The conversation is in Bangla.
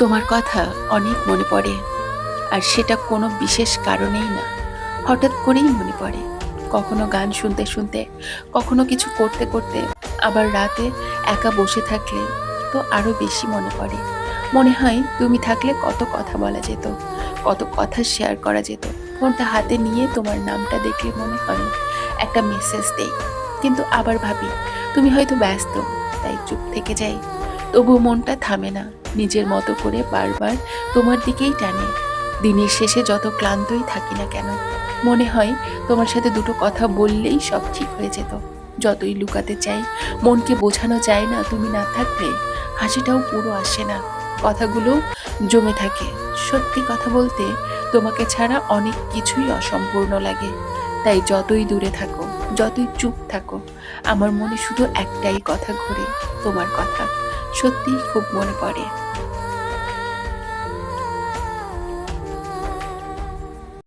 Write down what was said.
তোমার কথা অনেক মনে পড়ে, আর সেটা কোনো বিশেষ কারণেই না, হঠাৎ করেই মনে পড়ে। কখনো গান শুনতে শুনতে, কখনো কিছু করতে করতে, আবার রাতে একা বসে থাকলে তো আরো বেশি মনে পড়ে। মনে হয় তুমি থাকলে কত কথা বলা যেত, কত কথা শেয়ার করা যেত। ফোনটা হাতে নিয়ে তোমার নামটা দেখলে মনে হয় একটা মেসেজ দেই, কিন্তু আবার ভাবি তুমি হয়তো ব্যস্ত, তাই চুপ থেকে যাই। তবু মনটা থামে না, নিজের মতো করে বারবার তোমার দিকেই টানে। দিনের শেষে যত ক্লান্তই থাকি না কেন, মনে হয় তোমার সাথে দুটো কথা বললেই সব ঠিক হয়ে যেত। যতই লুকাতে চাই, মনকে বোঝানো যায় না তুমি না থাকলে হাসিটাও পুরো আসে না, কথাগুলো জমে থাকে। সত্যি কথা বলতে তোমাকে ছাড়া অনেক কিছুই অসম্পূর্ণ লাগে। তাই যতই দূরে থাকো, যতই চুপ থাকো, আমার মনে শুধু একটাই কথা ঘোরে, তোমার কথা। সত্যিই খুব মনে পড়ে।